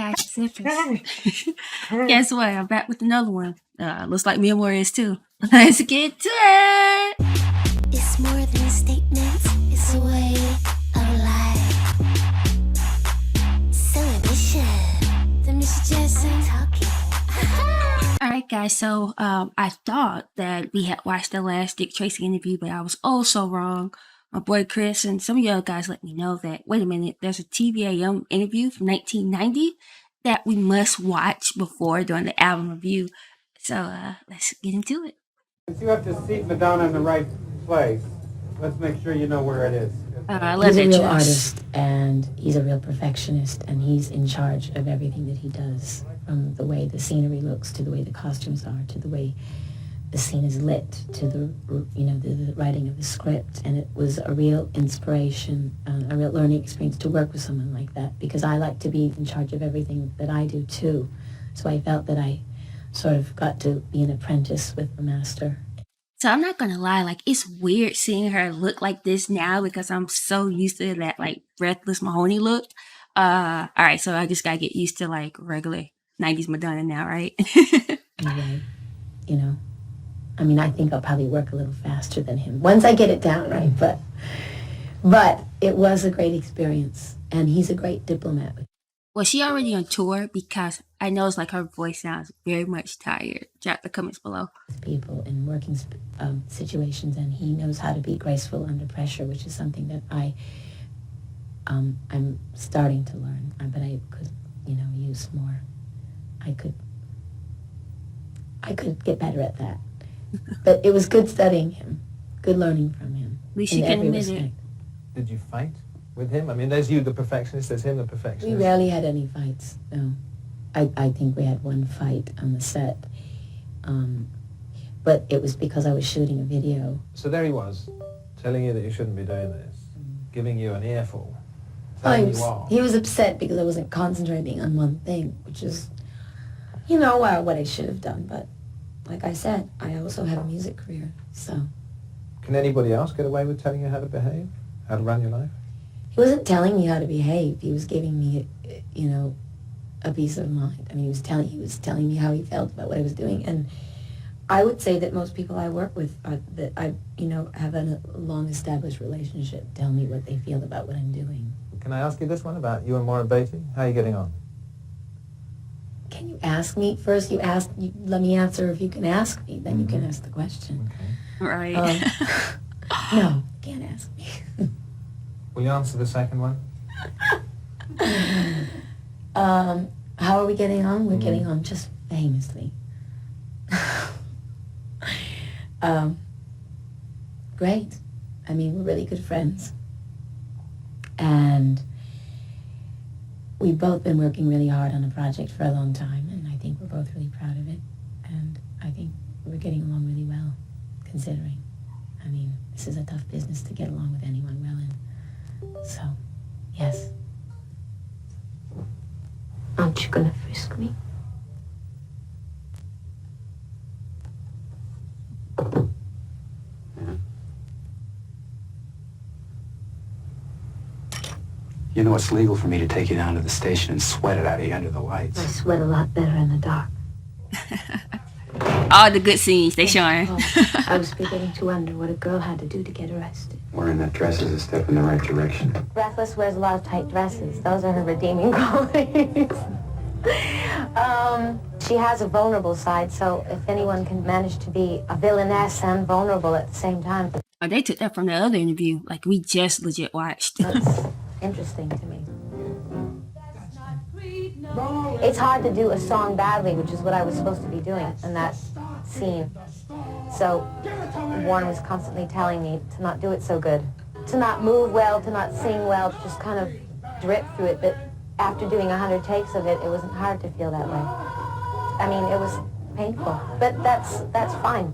guys, it's Empress. Guess what? I'm back with another one. Looks like me and Warren is too. Let's get to it. It's more than statements, it's a way of life. So ambition, the Mr. Jason talking. Alright guys, so I thought that we had watched the last Dick Tracy interview, but I was also wrong. My boy Chris and some of you other guys let me know that, wait a minute, there's a TVAM interview from 1990 that we must watch before doing the album review. So let's get into it. You have to seat Madonna in the right place. Let's make sure you know where it is. He's a real artist, and he's a real perfectionist, and he's in charge of everything that he does, from the way the scenery looks, to the way the costumes are, to the way the scene is lit, to the writing of the script. And it was a real inspiration, a real learning experience to work with someone like that, because I like to be in charge of everything that I do too. So I felt that I sort of got to be an apprentice with the master. So I'm not gonna lie, like, it's weird seeing her look like this now because I'm so used to that, like, Breathless Mahoney look. Alright, so I just gotta get used to, like, regular 90s Madonna now, right? Anyway, I mean, I think I'll probably work a little faster than him once I get it down right, but it was a great experience, and he's a great diplomat. Was she already on tour? Because I know it's like her voice sounds very much tired. Drop the comments below. People in working situations, and he knows how to be graceful under pressure, which is something that I'm starting to learn, but I could, use more. I could get better at that. But it was good studying him, good learning from him. At least you can admit it. Did you fight with him? I mean, there's you, the perfectionist, there's him, the perfectionist. We rarely had any fights, no. I think we had one fight on the set, but it was because I was shooting a video. So there he was, telling you that you shouldn't be doing this, giving you an earful, He was upset because I wasn't concentrating on one thing, which is, what I should have done, but like I said, I also have a music career, so. Can anybody else get away with telling you how to behave, how to run your life? He wasn't telling me how to behave. He was giving me, a peace of mind. I mean, he was telling me how he felt about what I was doing, and I would say that most people I work with that I, have a long-established relationship tell me what they feel about what I'm doing. Can I ask you this one about you and Warren Beatty? How are you getting on? Can you ask me first? Let me answer. If you can ask me, then you can ask the question. Okay. Right. No, can't ask me. Will you answer the second one? How are we getting on? We're getting on just famously. Great. I mean, we're really good friends. And we've both been working really hard on a project for a long time, and I think we're both really proud of it. And I think we're getting along really well, considering. I mean, this is a tough business to get along with anyone well in. So, yes. Aren't you gonna frisk me? You know it's legal for me to take you down to the station and sweat it out of you under the lights. I sweat a lot better in the dark. All the good scenes they showing. I was beginning to wonder what a girl had to do to get arrested. Wearing that dress is a step in the right direction. Breathless wears a lot of tight dresses. Those are her redeeming qualities. She has a vulnerable side, so if anyone can manage to be a villainess and vulnerable at the same time. Oh, they took that from the other interview. Like, we just legit watched. That's interesting to me. It's hard to do a song badly, which is what I was supposed to be doing in that scene. So Warren was constantly telling me to not do it so good, to not move well, to not sing well, to just kind of drip through it. But after doing 100 takes of it, it wasn't hard to feel that way. I mean, it was painful, but that's fine.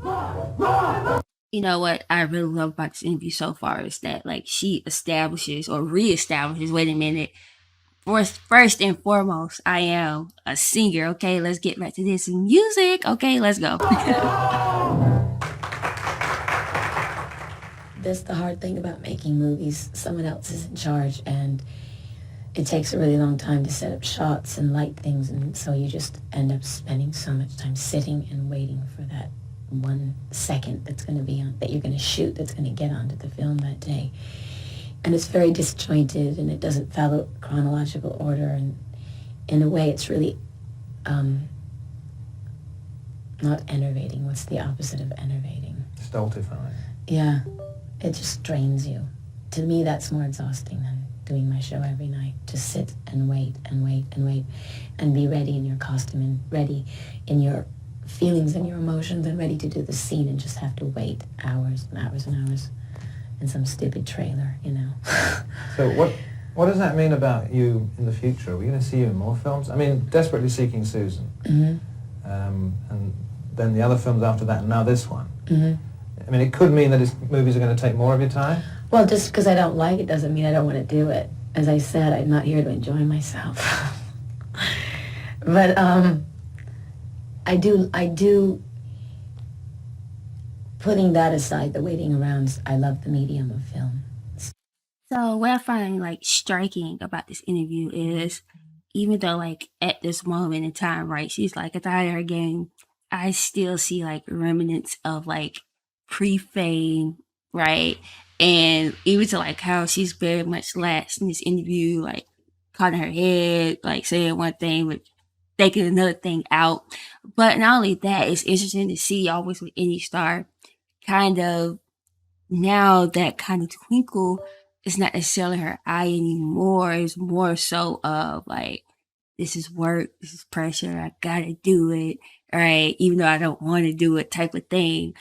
You know what I really love about this interview so far is that, like, she establishes or reestablishes, wait a minute, first and foremost, I am a singer, okay? Let's get back to this music, okay? Let's go. That's the hard thing about making movies. Someone else is in charge, and it takes a really long time to set up shots and light things, and so you just end up spending so much time sitting and waiting for that 1 second that's going to be on, that you're going to shoot, that's going to get onto the film that day. And it's very disjointed, and it doesn't follow chronological order, and in a way it's really not enervating. What's the opposite of enervating? Stultifying. Yeah, it just drains you. To me, that's more exhausting than doing my show every night. Just sit and wait and wait and wait and be ready in your costume and ready in your feelings and your emotions and ready to do the scene, and just have to wait hours and hours and hours in some stupid trailer, you know. So what does that mean about you in the future? Are we going to see you in more films? I mean, Desperately Seeking Susan, and then the other films after that, and now this one. I mean, it could mean that movies are going to take more of your time? Well, just because I don't like it doesn't mean I don't want to do it. As I said, I'm not here to enjoy myself. But I do, putting that aside, the waiting around, I love the medium of film. So what I find like striking about this interview is, even though like at this moment in time, right, she's like at the height of her game, I still see like remnants of like pre-fame, right? And even to like how she's very much last in this interview, like caught in her head, like saying one thing but thinking another thing out. But not only that, it's interesting to see always with any star kind of now that kind of twinkle is not necessarily her eye anymore. It's more so of like, this is work, this is pressure, I gotta do it, right? Even though I don't want to do it type of thing.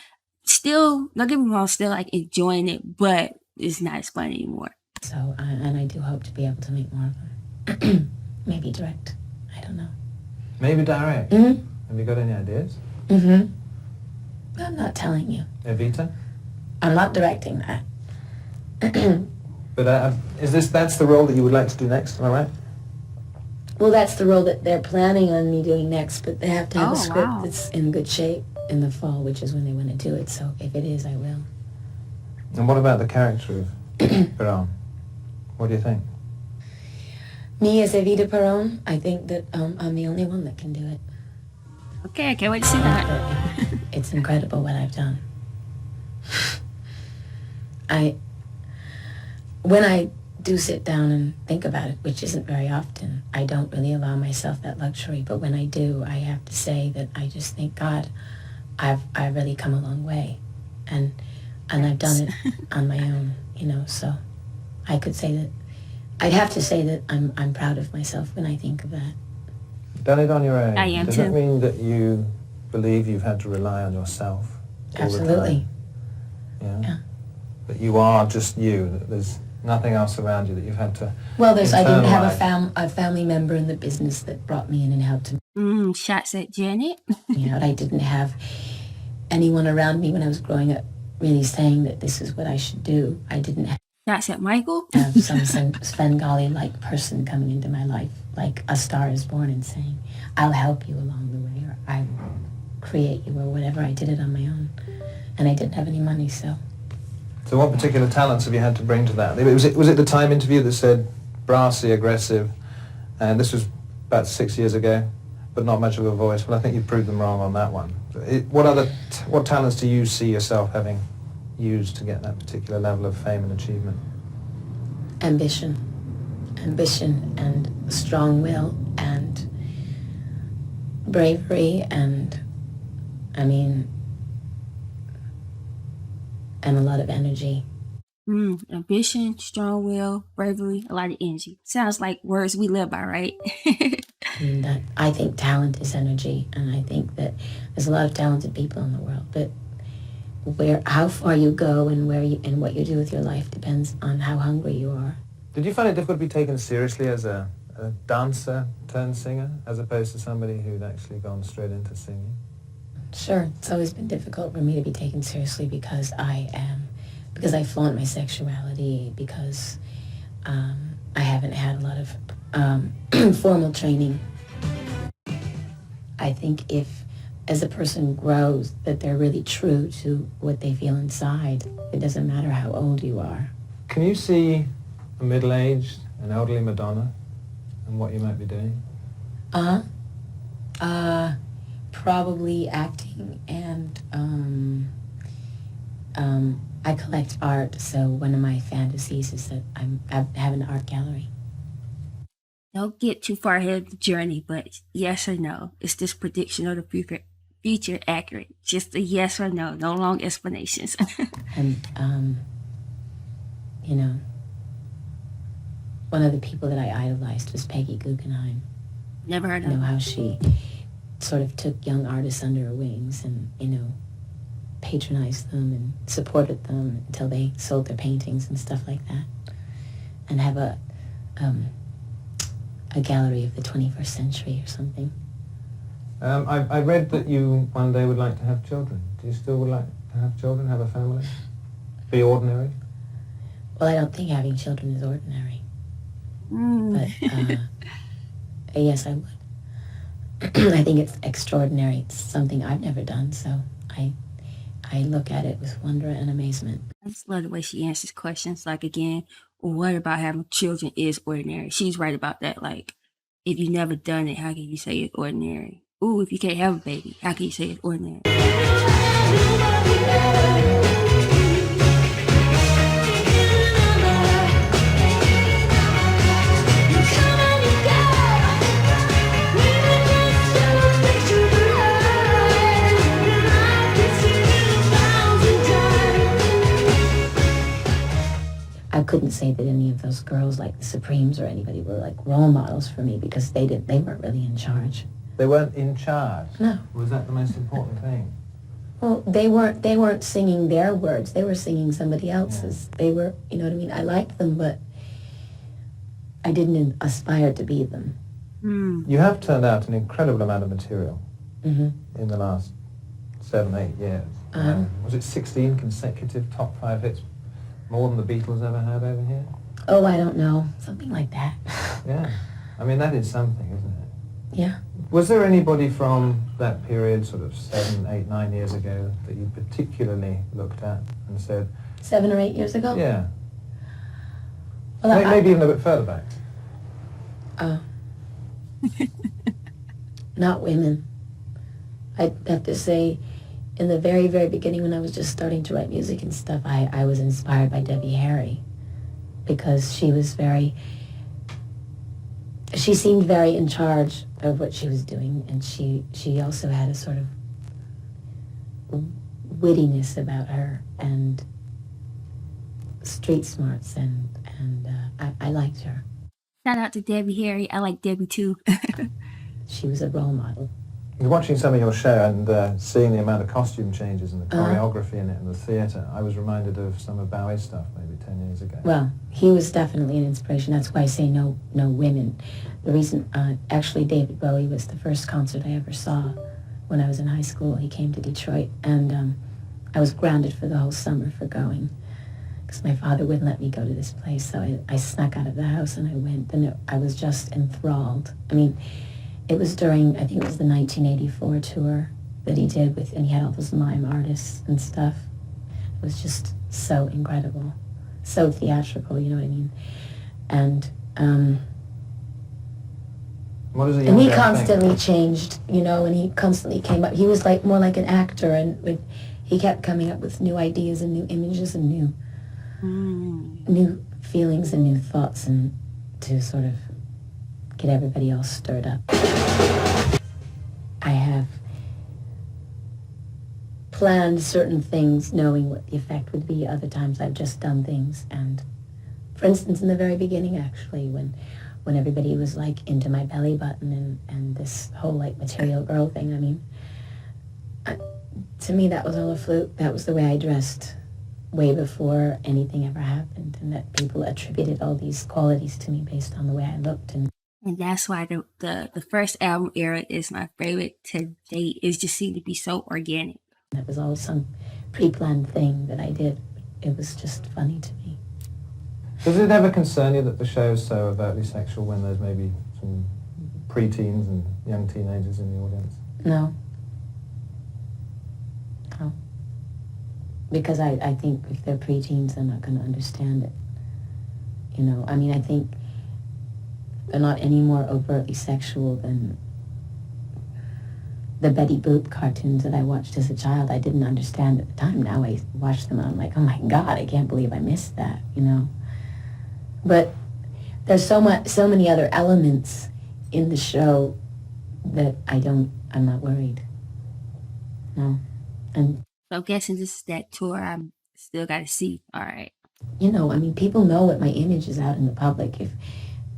Still, don't get me wrong, still like enjoying it, but it's not as fun anymore. So, and I do hope to be able to make more of them. Maybe direct, I don't know. Maybe direct? Mm-hmm. Have you got any ideas? Mm-hmm. I'm not telling you. Evita? I'm not directing that. But that's the role that you would like to do next, am I right? Well, that's the role that they're planning on me doing next, but they have to have a script wow. that's in good shape in the fall, which is when they want to do it. So if it is, I will. And what about the character of Perón? What do you think? Me as Evita Perón, I think that I'm the only one that can do it. Okay, I can't wait to see that. It's incredible what I've done. When I do sit down and think about it, which isn't very often, I don't really allow myself that luxury. But when I do, I have to say that I just think, God, I've really come a long way, and I've done it on my own, you know. So I could say that, I'd have to say that I'm proud of myself when I think of that. Done it on your own. I am Does too. that mean that you believe you've had to rely on yourself all the Absolutely. time? Yeah. That you are just you, that there's nothing else around you that you've had to Well, I didn't have internalize. a family member in the business that brought me in and helped me Shots at Janet. out. I didn't have anyone around me when I was growing up really saying that this is what I should do. I didn't Shots at Michael. have some Svengali-like person coming into my life, like A Star is Born, and saying, I'll help you along the way, or I will create you, or whatever. I did it on my own. And I didn't have any money, so... So what particular talents have you had to bring to that? Was it the Time interview that said brassy, aggressive, and this was about 6 years ago, but not much of a voice? Well, I think you proved them wrong on that one. What talents do you see yourself having used to get that particular level of fame and achievement? Ambition and strong will and bravery and a lot of energy. Ambition, strong will, bravery, a lot of energy. Sounds like words we live by, right? And that I think talent is energy, and I think that there's a lot of talented people in the world, but how far you go and what you do with your life depends on how hungry you are. Did you find it difficult to be taken seriously as a dancer turned singer, as opposed to somebody who'd actually gone straight into singing? Sure, it's always been difficult for me to be taken seriously because I flaunt my sexuality, because I haven't had a lot of formal training. I think if, as a person grows, that they're really true to what they feel inside, it doesn't matter how old you are. Can you see a middle-aged, an elderly Madonna and what you might be doing? Probably acting, and I collect art, so one of my fantasies is that I have an art gallery. Don't get too far ahead of the journey, but yes or no, is this prediction of the future accurate? Just a yes or no, no long explanations. And, you know, one of the people that I idolized was Peggy Guggenheim. Never heard You know, of how she sort of took young artists under her wings and, you know, patronized them and supported them until they sold their paintings and stuff like that. And have a gallery of the 21st century or something. I read that you one day would like to have children. Do you still would like to have children, have a family? Be ordinary? Well, I don't think having children is ordinary. But yes, I would. I think it's extraordinary. It's something I've never done, so I look at it with wonder and amazement. I just love the way she answers questions. Like, again, what about having children is ordinary? She's right about that. Like, if you've never done it, how can you say it's ordinary? Ooh, if you can't have a baby, how can you say it's ordinary? I couldn't say that any of those girls, like the Supremes or anybody, were like role models for me because they weren't really in charge. They weren't in charge? No. Was that the most important thing? Well, they weren't singing their words. They were singing somebody else's. Yeah. They were, you know what I mean? I liked them, but I didn't aspire to be them. You have turned out an incredible amount of material Mm-hmm. in the last 7-8 years. Was it 16 consecutive top 5 hits? More than the Beatles ever had over here? Oh, I don't know. Something like that. Yeah. I mean, that is something, isn't it? Yeah. Was there anybody from that period, sort of 7, 8, 9 years ago, that you particularly looked at and said... 7 or 8 years ago? Yeah. Well, maybe even a bit further back. Not women. I'd have to say, in the very, very beginning when I was just starting to write music and stuff, I was inspired by Debbie Harry because she seemed very in charge of what she was doing, and she also had a sort of wittiness about her and street smarts, and I liked her. Shout out to Debbie Harry. I like Debbie too. She was a role model. Watching some of your show and seeing the amount of costume changes and the choreography in it and the theatre, I was reminded of some of Bowie's stuff maybe 10 years ago. Well, he was definitely an inspiration. That's why I say no women. The reason, actually, David Bowie was the first concert I ever saw when I was in high school. He came to Detroit, and I was grounded for the whole summer for going because my father wouldn't let me go to this place. So I snuck out of the house and I went, and I was just enthralled. I mean, it was during, I think it was the 1984 tour that he did and he had all those mime artists and stuff. It was just so incredible, so theatrical, you know what I mean? And what is he constantly changed, you know, and he constantly came up. He was like more like an actor, and he kept coming up with new ideas and new images and new feelings and new thoughts, and to sort of get everybody else stirred up. I have planned certain things knowing what the effect would be. Other times I've just done things. And for instance, in the very beginning, actually, when everybody was like into my belly button and this whole like material girl thing, I mean, to me that was all a fluke. That was the way I dressed way before anything ever happened, and that people attributed all these qualities to me based on the way I looked. And that's why the first album era is my favorite to date. It just seemed to be so organic. That was all some pre-planned thing that I did. It was just funny to me. Does it ever concern you that the show is so overtly sexual when there's maybe some pre-teens and young teenagers in the audience? No. No. Because I think if they're pre-teens, they're not going to understand it. You know, I mean, I think They're not any more overtly sexual than the Betty Boop cartoons that I watched as a child. I didn't understand at the time. Now I watch them and I'm like, oh my God, I can't believe I missed that, you know. But there's so many other elements in the show that I'm not worried. No. And So I'm guessing this is that tour I'm still got to see. All right. you know, I mean, people know what my image is out in the public. If,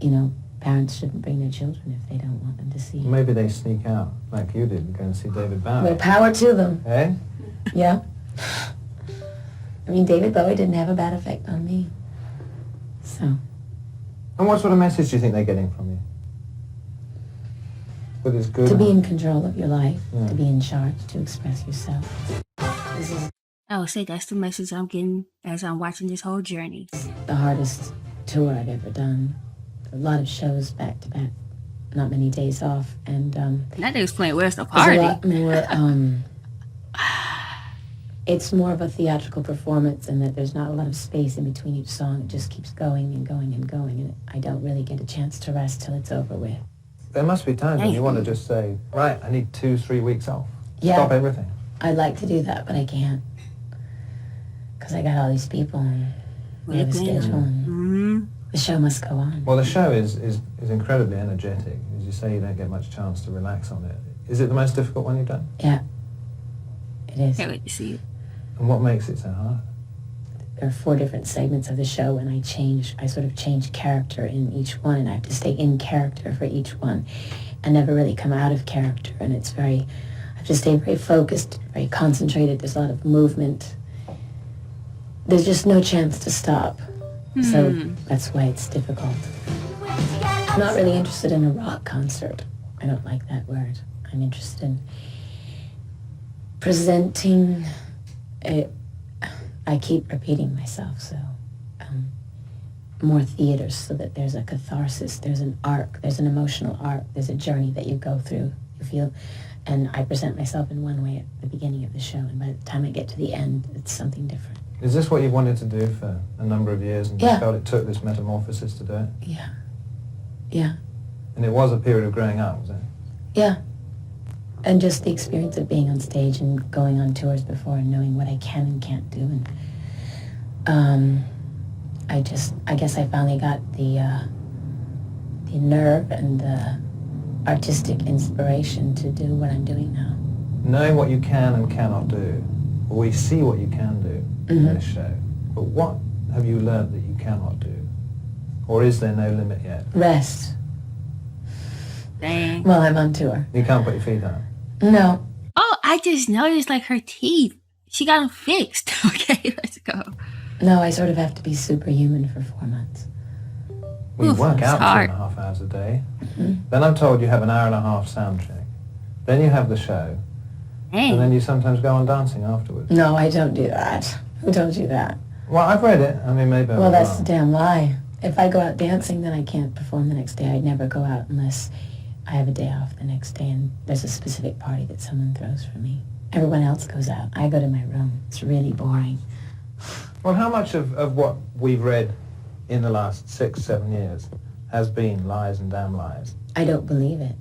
you know, parents shouldn't bring their children if they don't want them to see. Maybe they sneak out, like you did, and go and see David Bowie. Well, power to them. Eh? Yeah. I mean, David Bowie didn't have a bad effect on me. So. And what sort of message do you think they're getting from you? That is good. To be in control of your life, Yeah. to be in charge, to express yourself. This is I would say that's the message I'm getting as I'm watching this whole journey. the hardest tour I've ever done. A lot of shows back to back, not many days off, and That explain where's the there's party. a lot more. It's more of a theatrical performance, in that there's not a lot of space in between each song. It just keeps going and going and going, and I don't really get a chance to rest till it's over with. There must be times when you want to just say, right, I need 2-3 weeks off. Yeah. Stop everything. I'd like to do that, but I can't, because I got all these people and we have a schedule, and Mm-hmm. the show must go on. Well, the show is incredibly energetic. As you say, you don't get much chance to relax on it. Is it the most difficult one you've done? Yeah, it is. Can't wait to see it. And what makes it so hard? There are 4 different segments of the show, and I sort of change character in each one, and I have to stay in character for each one and never really come out of character. And I have to stay very focused, very concentrated. There's a lot of movement. There's just no chance to stop. So that's why it's difficult. I'm not really interested in a rock concert. I don't like that word. I'm interested in presenting it. I keep repeating myself, so more theaters, so that there's a catharsis, there's an arc, there's an emotional arc, there's a journey that you go through, you feel, and I present myself in one way at the beginning of the show, and by the time I get to the end, it's something different. Is this what you wanted to do for a number of years and Yeah. you felt it took this metamorphosis to do it? Yeah. Yeah. And it was a period of growing up, was it? Yeah. And just the experience of being on stage and going on tours before and knowing what I can and can't do. And I guess I finally got the nerve and the artistic inspiration to do what I'm doing now. Knowing what you can and cannot do, we see what you can do in this show, but what have you learned that you cannot do? Or is there no limit yet? Rest Dang. while I'm on tour. You can't put your feet up. No. Oh, I just noticed like her teeth. She got them fixed. Okay, let's go. No, I sort of have to be superhuman for 4 months. We Oof, work that's out hard. 2.5 hours a day. Then I'm told you have an hour and a half sound check. Then you have the show. Dang. And then you sometimes go on dancing afterwards. No, I don't do that. Who told you that? Well, I've read it. I mean, maybe I'm Well, that's a wrong. damn lie. If I go out dancing, then I can't perform the next day. I'd never go out unless I have a day off the next day and there's a specific party that someone throws for me. Everyone else goes out. I go to my room. It's really boring. Well, how much of what we've read in the last 6-7 years has been lies and damn lies? I don't believe it.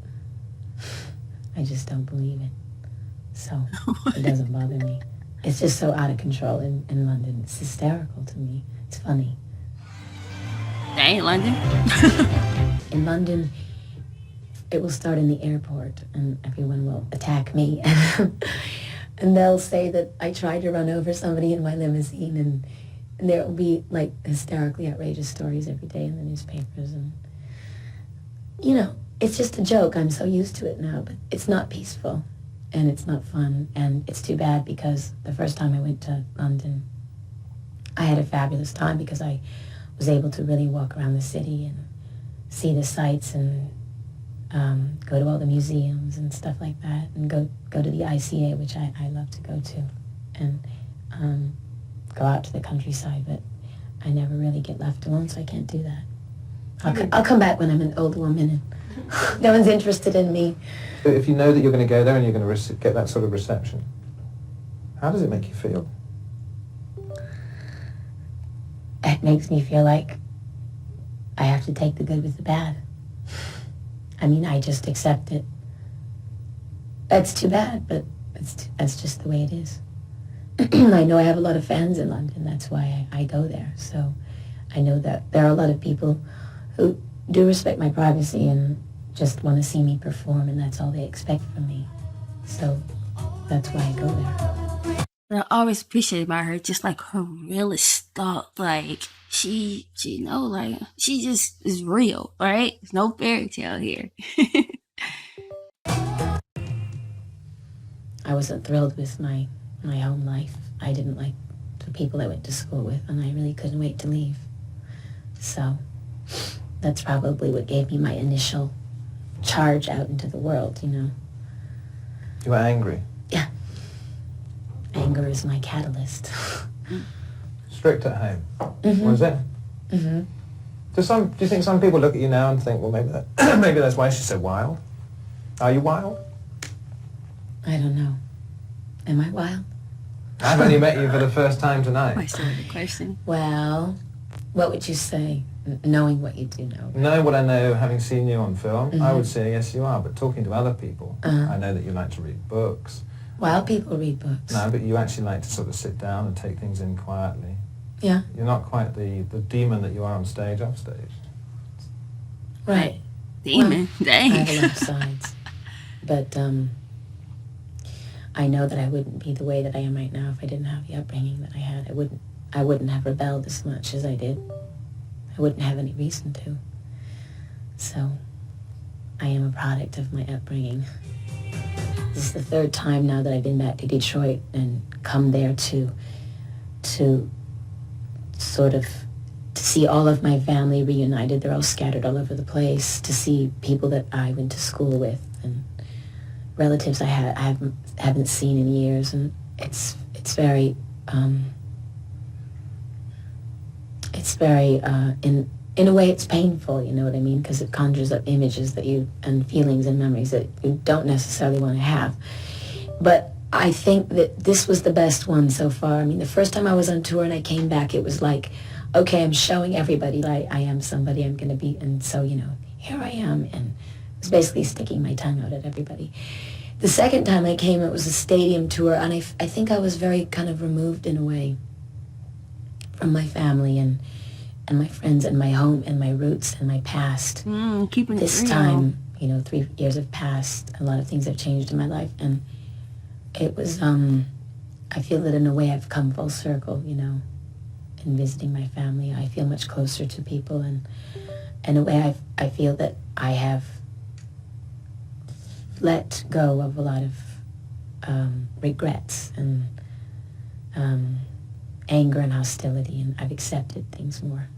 I just don't believe it. So it doesn't bother me. It's just so out of control in London. It's hysterical to me. It's funny. Dang, London. In London, it will start in the airport and everyone will attack me. And they'll say that I tried to run over somebody in my limousine, and there will be like hysterically outrageous stories every day in the newspapers. And, you know, it's just a joke. I'm so used to it now, but it's not peaceful and it's not fun. And it's too bad because the first time I went to London, I had a fabulous time because I was able to really walk around the city and see the sights and go to all the museums and stuff like that, and go to the ICA, which I love to go to, and go out to the countryside, but I never really get left alone, so I can't do that. I'll come back when I'm an old woman and no one's interested in me. So if you know that you're going to go there and you're going to get that sort of reception, how does it make you feel? It makes me feel like I have to take the good with the bad. I mean, I just accept it. That's too bad, but that's just the way it is. I know I have a lot of fans in London. That's why I go there. So I know that there are a lot of people who do respect my privacy and just want to see me perform, and that's all they expect from me. So that's why I go there. What I always appreciate about her, just like her realist thought, like she like she just is real, right? There's no fairy tale here. I wasn't thrilled with my home life. I didn't like the people I went to school with, and I really couldn't wait to leave. So that's probably what gave me my initial charge out into the world, you know. You were angry. Yeah. Anger is my catalyst. Strict at home. Mm-hmm. Was it? Mm-hmm. Do you think some people look at you now and think, well, maybe that's why she's so wild? Are you wild? I don't know. Am I wild? I've only met you for the first time tonight. My sort of question. Well, what would you say, knowing what you do know? Knowing what I know, having seen you on film, I Mhm. would say yes, you are. But talking to other people, I know that you like to read books. Wild people read books. No, but you actually like to sort of sit down and take things in quietly. Yeah. You're not quite the demon that you are on stage, off stage. Right. Demon. I Dang. have a lot of sides. But I know that I wouldn't be the way that I am right now if I didn't have the upbringing that I had. I wouldn't have rebelled as much as I did. I wouldn't have any reason to. So I am a product of my upbringing. This is the third time now that I've been back to Detroit and come there to sort of to see all of my family reunited. They're all scattered all over the place. To see people that I went to school with and relatives I haven't seen in years, and it's very in a way it's painful, you know what I mean, because it conjures up images and feelings and memories that you don't necessarily want to have. But I think that this was the best one so far. I mean, the first time I was on tour and I came back, it was like, okay, I'm showing everybody like I am somebody I'm going to be, and so, you know, here I am, and I was basically sticking my tongue out at everybody. The second time I came, it was a stadium tour, and I think I was very kind of removed in a way from my family and my friends and my home and my roots and my past. Keeping This it real. time, you know, 3 years have passed. A lot of things have changed in my life, and it was, I feel that in a way I've come full circle, you know, in visiting my family. I feel much closer to people, and in a way I feel that I have let go of a lot of regrets and anger and hostility, and I've accepted things more.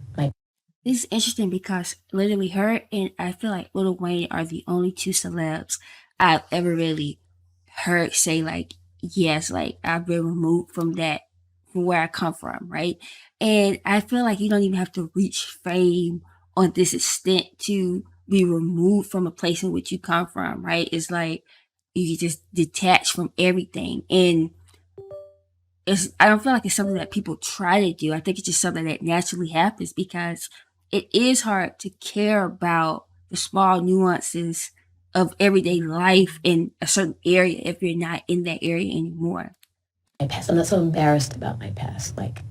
This is interesting because literally her and I feel like Lil Wayne are the only two celebs I've ever really heard say like, yes, like I've been removed from that, from where I come from, right? And I feel like you don't even have to reach fame on this extent to be removed from a place in which you come from, right? It's like you just detach from everything. And I don't feel like it's something that people try to do. I think it's just something that naturally happens because it is hard to care about the small nuances of everyday life in a certain area if you're not in that area anymore. My past, I'm not so embarrassed about my past, like,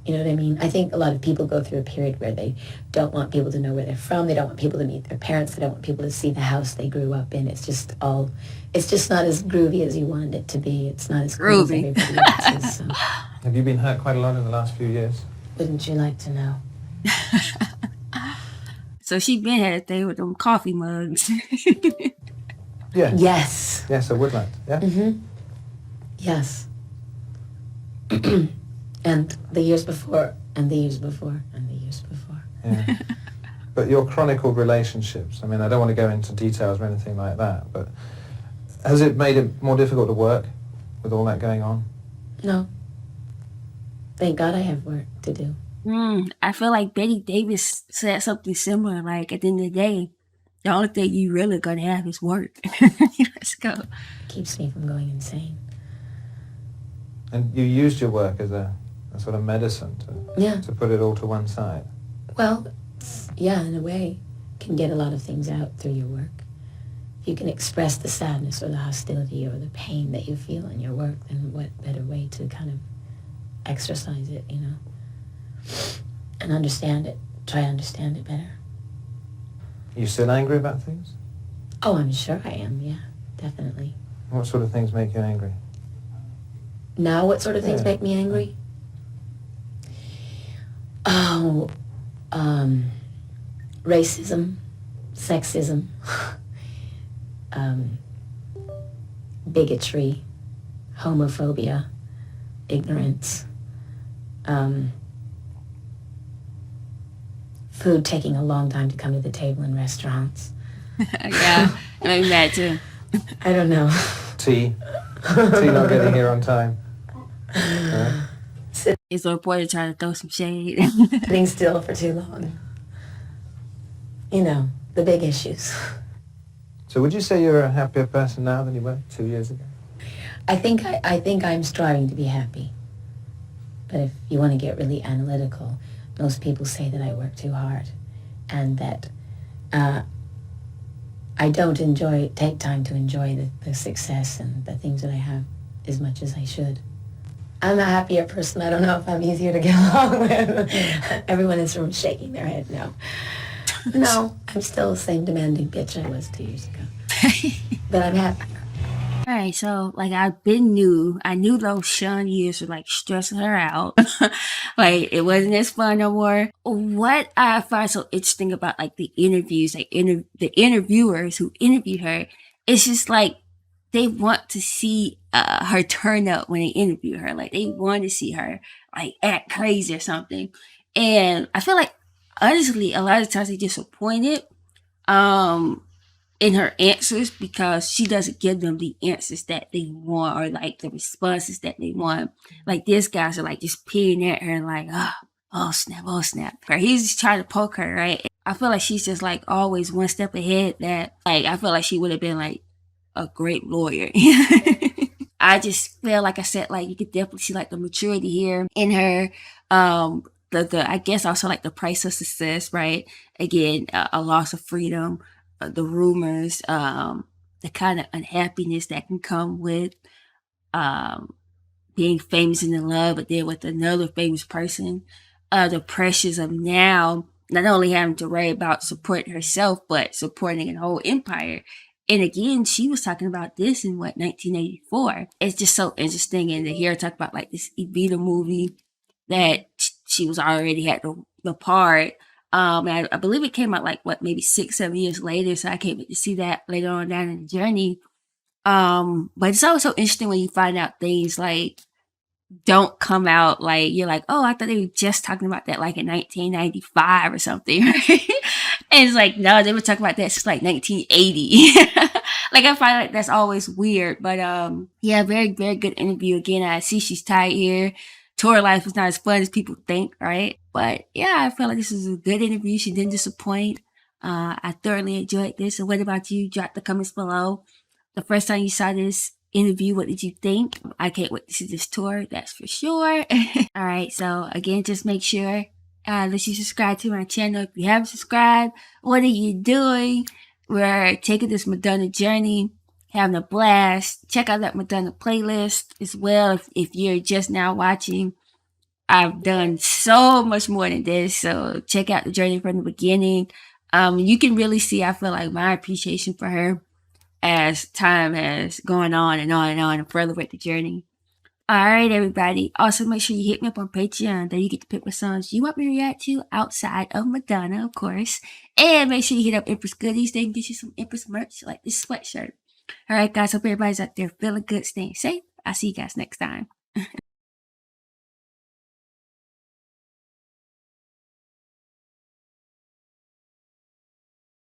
you know what I mean? I think a lot of people go through a period where they don't want people to know where they're from, they don't want people to meet their parents, they don't want people to see the house they grew up in. It's just not as groovy as you wanted it to be. It's not as cool as Groovy. everybody else's. So. Have you been hurt quite a lot in the last few years? Wouldn't you like to know? So she been had a thing with them coffee mugs. Yeah. Yes. Yes, I would like to. Yeah. Mm-hmm. Yes. And the years before, and the years before, and the years before. Yeah. But your chronicled relationships, I mean, I don't want to go into details or anything like that, but has it made it more difficult to work with all that going on? No. Thank God I have work to do. I feel like Betty Davis said something similar. Like at the end of the day, the only thing you really gonna have is work. Let's go. It keeps me from going insane. And you used your work as a sort of medicine Yeah. to put it all to one side. Well, yeah, in a way. can get a lot of things out through your work. If you can express the sadness or the hostility or the pain that you feel in your work, then what better way to kind of exercise it, you know, and understand it, try to understand it better. Are you still angry about things? Oh, I'm sure I am, yeah, definitely. What sort of things make you angry? Now, what sort of things make me angry? Oh, racism, sexism, bigotry, homophobia, ignorance, food taking a long time to come to the table in restaurants. Yeah, it made me mad too. I don't know. Tea not getting here on time. Is the reporter trying to throw some shade? Sitting still for too long. You know, the big issues. So would you say you're a happier person now than you were 2 years ago? I think I'm striving to be happy. But if you want to get really analytical, most people say that I work too hard and that I don't take time to enjoy the success and the things that I have as much as I should. I'm a happier person. I don't know if I'm easier to get along with. Everyone is from shaking their head no. No, I'm still the same demanding bitch I was 2 years ago. But I'm happy. All right, so like I knew those Sean years were like stressing her out. Like it wasn't as fun no more. What I find so interesting about like the interviews, like the interviewers who interviewed her, it's just like they want to see her turn up when they interview her. Like they want to see her like act crazy or something. And I feel like honestly, a lot of times they're disappointed in her answers because she doesn't give them the answers that they want or like the responses that they want. Like these guys are like just peering at her and like, oh snap. Or he's just trying to poke her, right? I feel like she's just like always one step ahead that like I feel like she would have been like a great lawyer. I just feel like I said, like you could definitely see like the maturity here in her. The I guess also like the price of success, right? Again, a loss of freedom, the rumors, the kind of unhappiness that can come with being famous and in love, but then with another famous person, the pressures of now not only having to worry about supporting herself, but supporting a whole empire. And again, she was talking about this in 1984. It's just so interesting. And to hear her talk about like this Evita movie that she was already had the part. And I believe it came out like maybe 6-7 years later. So I can't wait to see that later on down in the journey. But it's always so interesting when you find out things like don't come out like you're like, oh, I thought they were just talking about that like in 1995 or something, right? And it's like, no, they were talking about that since like 1980. Like I find like that's always weird. But yeah, very, very good interview. Again, I see she's tired here. Tour life is not as fun as people think, right? But yeah, I feel like this is a good interview. She didn't disappoint. I thoroughly enjoyed this. So what about you? Drop the comments below. The first time you saw this interview, what did you think? I can't wait to see this tour, that's for sure. All right, so again, just make sure that you subscribe to my channel. If you haven't subscribed, what are you doing? We're taking this Madonna journey, having a blast. Check out that Madonna playlist as well. If you're just now watching, I've done so much more than this, so check out the journey from the beginning. You can really see, I feel like, my appreciation for her as time has gone on and on and on and further with the journey. All right, everybody. Also, make sure you hit me up on Patreon. There you get to pick what songs you want me to react to outside of Madonna, of course. And make sure you hit up Empress Goodies. They can get you some Empress merch like this sweatshirt. All right, guys. Hope everybody's out there feeling good, staying safe. I'll see you guys next time.